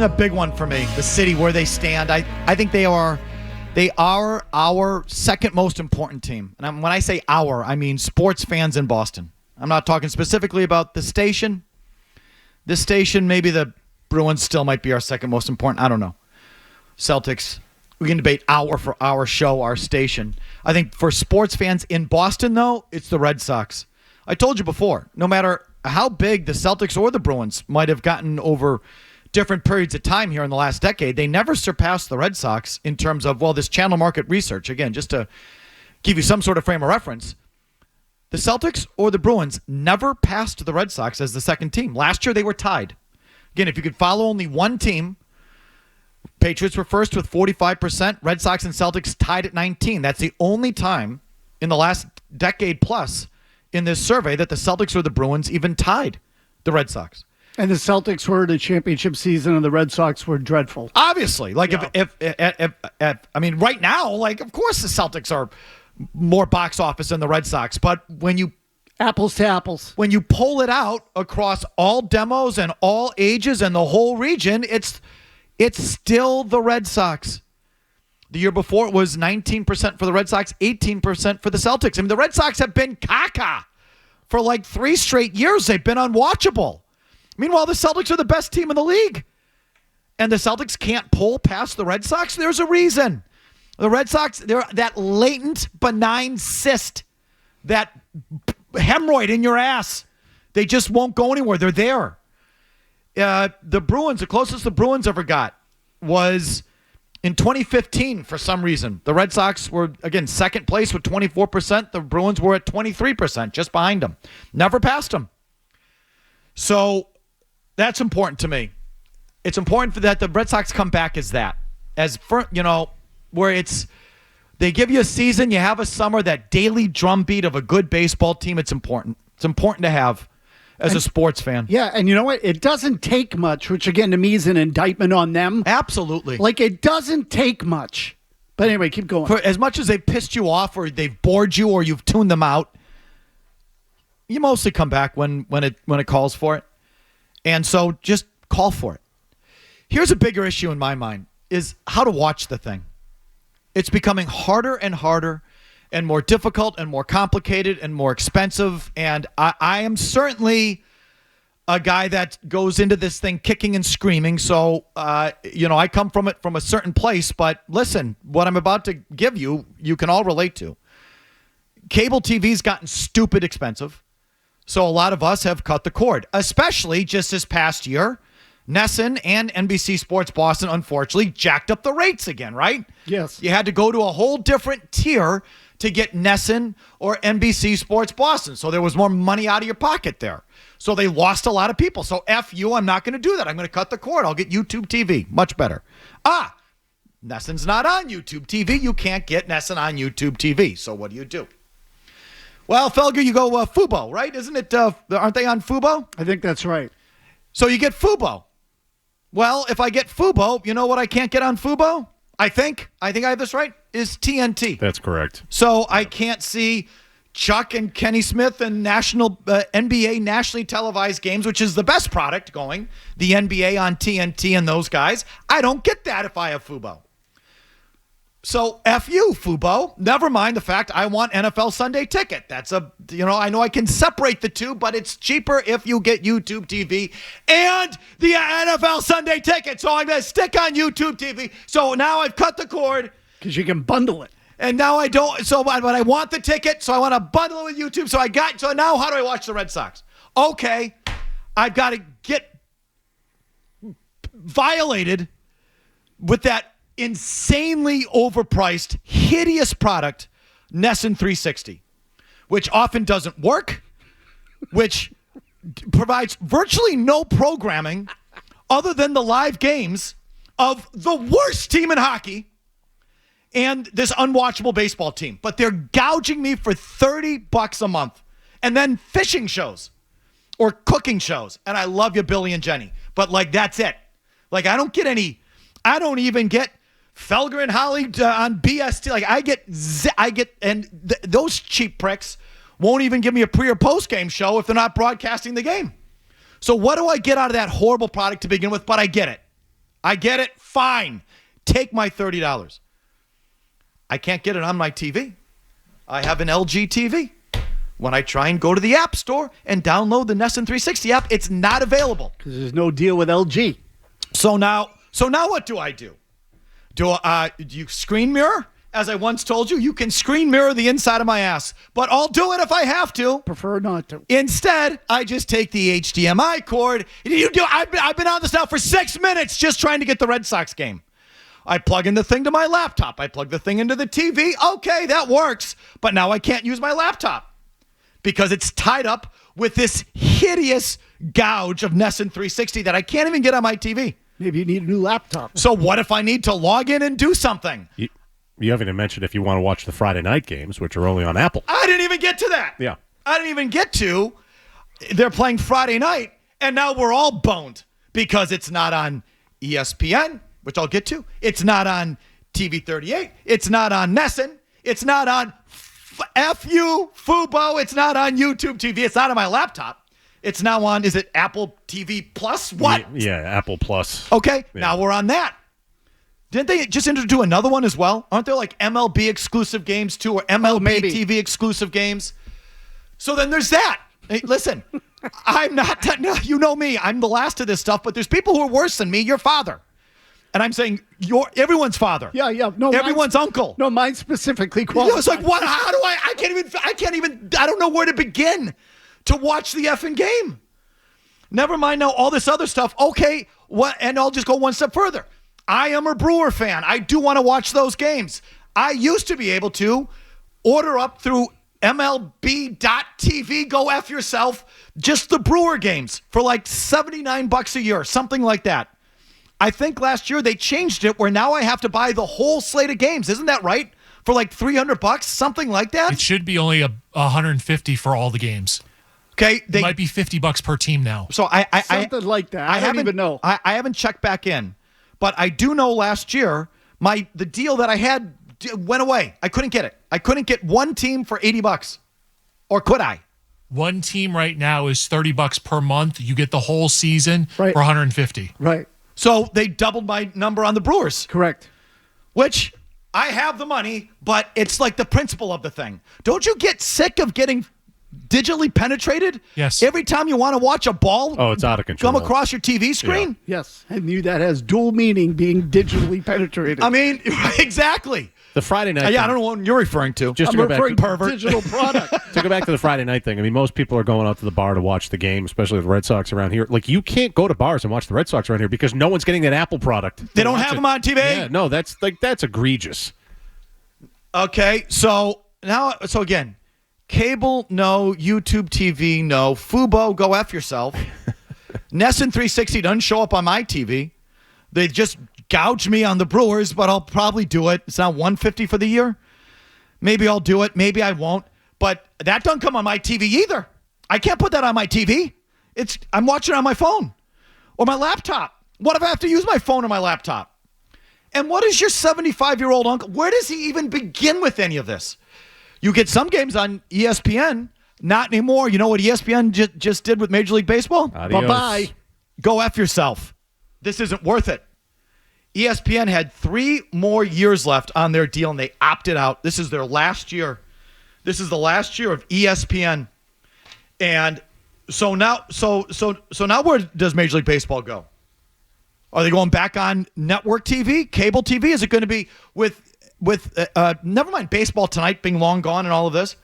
A big one for me. The city, where they stand. I think they are our second most important team. And when I say our, I mean sports fans in Boston. I'm not talking specifically about the station. This station, maybe the Bruins still might be our second most important. I don't know. Celtics. We can debate hour for our show, our station. I think for sports fans in Boston, though, it's the Red Sox. I told you before, no matter how big the Celtics or the Bruins might have gotten over different periods of time here in the last decade, they never surpassed the Red Sox in terms of, well, this channel market research. Again, just to give you some sort of frame of reference, the Celtics or the Bruins never passed the Red Sox as the second team. Last year, they were tied. Again, if you could follow only one team, Patriots were first with 45%. Red Sox and Celtics tied at 19%. That's the only time in the last decade plus in this survey that the Celtics or the Bruins even tied the Red Sox. And the Celtics were in a championship season, and the Red Sox were dreadful. Obviously, like if I mean, right now, like of course the Celtics are more box office than the Red Sox, but when you apples to apples, when you pull it out across all demos and all ages and the whole region, it's still the Red Sox. The year before it was 19% for the Red Sox, 18% for the Celtics. I mean, the Red Sox have been caca for like 3 straight years. They've been unwatchable. Meanwhile, the Celtics are the best team in the league. And the Celtics can't pull past the Red Sox? There's a reason. The Red Sox, they're that latent, benign cyst, that hemorrhoid in your ass. They just won't go anywhere. They're there. The Bruins, the closest the Bruins ever got was in 2015 for some reason. The Red Sox were, again, second place with 24%. The Bruins were at 23%, just behind them. Never passed them. So that's important to me. It's important for that the Red Sox come back as that. As for, where it's they give you a season, you have a summer, that daily drumbeat of a good baseball team. It's important. It's important to have as a sports fan. Yeah, and you know what? It doesn't take much, which again to me is an indictment on them. Absolutely. Like it doesn't take much. But anyway, keep going. For as much as they've pissed you off or they've bored you or you've tuned them out, you mostly come back when it calls for it. And so just call for it. Here's a bigger issue in my mind is how to watch the thing. It's becoming harder and harder and more difficult and more complicated and more expensive. And I am certainly a guy that goes into this thing kicking and screaming. So, I come from it from a certain place. But listen, what I'm about to give you, you can all relate to. Cable TV's gotten stupid expensive. So a lot of us have cut the cord, especially just this past year. NESN and NBC Sports Boston, unfortunately, jacked up the rates again, right? Yes. You had to go to a whole different tier to get NESN or NBC Sports Boston. So there was more money out of your pocket there. So they lost a lot of people. So F you, I'm not going to do that. I'm going to cut the cord. I'll get YouTube TV. Much better. NESN's not on YouTube TV. You can't get NESN on YouTube TV. So what do? Well, Felger, you go Fubo, right? Isn't it? Aren't they on Fubo? I think that's right. So you get Fubo. Well, if I get Fubo, you know what I can't get on Fubo? I think I have this right, is TNT. That's correct. So I can't see Chuck and Kenny Smith and national NBA nationally televised games, which is the best product going, the NBA on TNT and those guys. I don't get that if I have Fubo. So F you, Fubo. Never mind the fact I want NFL Sunday Ticket. That's I know I can separate the two, but it's cheaper if you get YouTube TV and the NFL Sunday Ticket. So I'm going to stick on YouTube TV. So now I've cut the cord. Because you can bundle it. And now I don't. So, but I want the ticket, so I want to bundle it with YouTube. So now how do I watch the Red Sox? Okay, I've got to get violated with that insanely overpriced, hideous product, NESN 360, which often doesn't work, which provides virtually no programming other than the live games of the worst team in hockey and this unwatchable baseball team. But they're gouging me for $30 a month and then fishing shows or cooking shows. And I love you, Billy and Jenny. But that's it. I don't even get Felger and Holly on BST. Those cheap pricks won't even give me a pre or post game show if they're not broadcasting the game. So what do I get out of that horrible product to begin with? But I get it. I get it. Fine. Take my $30. I can't get it on my TV. I have an LG TV. When I try and go to the App Store and download the NESN 360 app, it's not available. Because there's no deal with LG. So now what do I do? Do you screen mirror? As I once told you, you can screen mirror the inside of my ass, but I'll do it if I have to. Prefer not to. Instead, I just take the HDMI cord. I've been on this now for 6 minutes just trying to get the Red Sox game. I plug in the thing to my laptop. I plug the thing into the TV. Okay, that works. But now I can't use my laptop because it's tied up with this hideous gouge of NESN 360 that I can't even get on my TV. Maybe you need a new laptop. So what if I need to log in and do something? You haven't even mentioned if you want to watch the Friday night games, which are only on Apple. I didn't even get to that. Yeah. I didn't even get to. They're playing Friday night, and now we're all boned because it's not on ESPN, which I'll get to. It's not on TV 38. It's not on NESN. It's not on Fubo. It's not on YouTube TV. It's not on my laptop. It's now on, is it Apple TV Plus? What? Yeah, Apple Plus. Okay, Yeah. Now we're on that. Didn't they just introduce another one as well? Aren't there like MLB exclusive games too, or MLB TV exclusive games? So then there's that. Hey, listen, I'm not, you know me, I'm the last of this stuff, but there's people who are worse than me, your father. And I'm saying everyone's father. Yeah. No, everyone's uncle. No, mine specifically You know, qualifies. it's like, what? How do I can't even, I don't know where to begin to watch the effing game. Never mind now all this other stuff. Okay, what? And I'll just go one step further. I am a Brewer fan. I do want to watch those games. I used to be able to order up through MLB.TV, go F yourself, just the Brewer games for like $79 a year, something like that. I think last year they changed it where now I have to buy the whole slate of games. Isn't that right? For like $300, something like that? It should be only $150 for all the games. Okay. It might be $50 per team now. So Something like that. I don't even know. I haven't checked back in. But I do know last year, the deal that I had went away. I couldn't get it. I couldn't get one team for $80. Or could I? One team right now is $30 per month. You get the whole season for $150. Right. So they doubled my number on the Brewers. Correct. Which I have the money, but it's like the principle of the thing. Don't you get sick of getting digitally penetrated? Yes. Every time you want to watch a ball it's out of control. come across your TV screen? Yeah. Yes. And that has dual meaning, being digitally penetrated. I mean, exactly. The Friday night. Yeah, I don't know what you're referring to. Just I'm to go back referring to, to digital product. to go back to the Friday night thing. I mean, most people are going out to the bar to watch the game, especially the Red Sox around here. Like, you can't go to bars and watch the Red Sox around here because no one's getting that Apple product. They don't have them on TV? Yeah, no, that's egregious. Okay, so again, cable, no. YouTube TV, no. Fubo, go F yourself. NESN 360 doesn't show up on my TV. They just gouge me on the Brewers, but I'll probably do it. It's not $150 for the year. Maybe I'll do it. Maybe I won't. But that doesn't come on my TV either. I can't put that on my TV. I'm watching it on my phone or my laptop. What if I have to use my phone or my laptop? And what is your 75-year-old uncle? Where does he even begin with any of this? You get some games on ESPN. Not anymore. You know what ESPN just did with Major League Baseball? Adios. Bye-bye. Go F yourself. This isn't worth it. ESPN had 3 more years left on their deal, and they opted out. This is their last year. This is the last year of ESPN. And so now where does Major League Baseball go? Are they going back on network TV, cable TV? Is it going to be with never mind baseball tonight being long gone and all of this?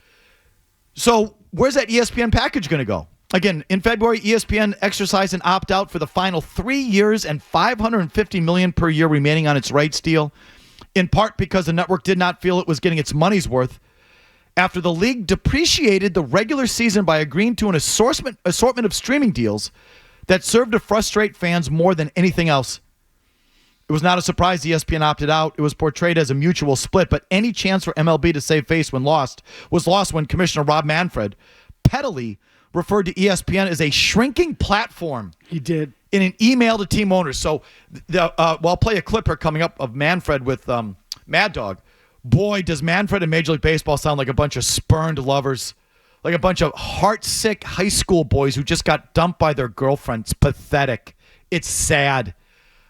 So where's that ESPN package going to go? Again, in February, ESPN exercised an opt-out for the final 3 years and $550 million per year remaining on its rights deal, in part because the network did not feel it was getting its money's worth after the league depreciated the regular season by agreeing to an assortment of streaming deals that served to frustrate fans more than anything else. It was not a surprise ESPN opted out. It was portrayed as a mutual split, but any chance for MLB to save face was lost when Commissioner Rob Manfred pettily referred to ESPN as a shrinking platform. He did. In an email to team owners. So I'll play a clip here coming up of Manfred with Mad Dog. Boy, does Manfred and Major League Baseball sound like a bunch of spurned lovers. Like a bunch of heart-sick high school boys who just got dumped by their girlfriends. Pathetic. It's sad.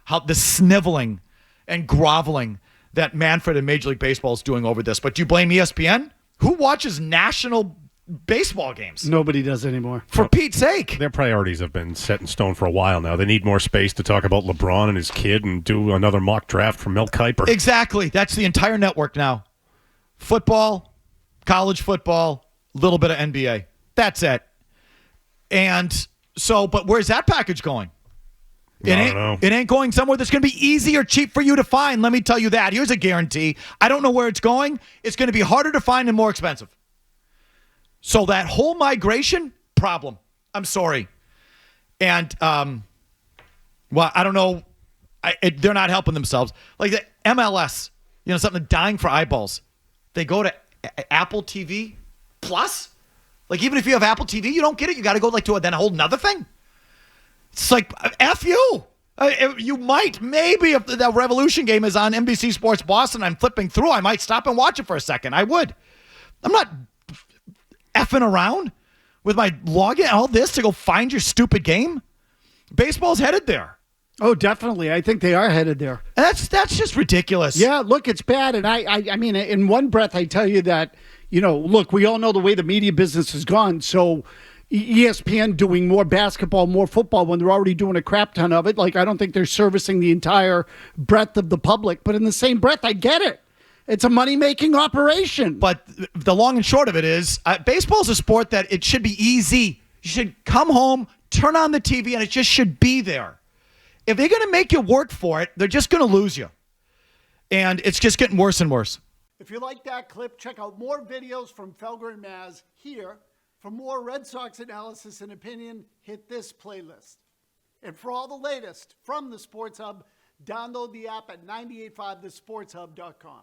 how the sniveling and groveling that Manfred and Major League Baseball is doing over this. But do you blame ESPN? Who watches national baseball games? Nobody does anymore. For Pete's sake. Their priorities have been set in stone for a while now. They need more space to talk about LeBron and his kid and do another mock draft from Mel Kiper. Exactly. That's the entire network now. Football, college football, a little bit of NBA. That's it. And so, but where's that package going? I don't know. It ain't going somewhere that's going to be easy or cheap for you to find. Let me tell you that. Here's a guarantee. I don't know where it's going. It's going to be harder to find and more expensive. So that whole migration problem, I'm sorry. And, well, I don't know. They're not helping themselves. Like the MLS, something dying for eyeballs. They go to Apple TV Plus. Like, even if you have Apple TV, you don't get it. You got to go to then a whole nother thing. It's like, F you. You might, maybe if the Revolution game is on NBC Sports Boston, I'm flipping through, I might stop and watch it for a second. I would. I'm not effing around with my login and all this to go find your stupid game. Baseball's headed there. Oh, definitely. I think they are headed there. And that's just ridiculous. Yeah, look, it's bad. And I mean, in one breath, I tell you that, look, we all know the way the media business has gone. So ESPN doing more basketball, more football when they're already doing a crap ton of it. Like, I don't think they're servicing the entire breadth of the public. But in the same breath, I get it. It's a money-making operation. But the long and short of it is, baseball is a sport that it should be easy. You should come home, turn on the TV, and it just should be there. If they're going to make you work for it, they're just going to lose you. And it's just getting worse and worse. If you like that clip, check out more videos from Felger and Mazz here. For more Red Sox analysis and opinion, hit this playlist. And for all the latest from the Sports Hub, download the app at 985thesportshub.com.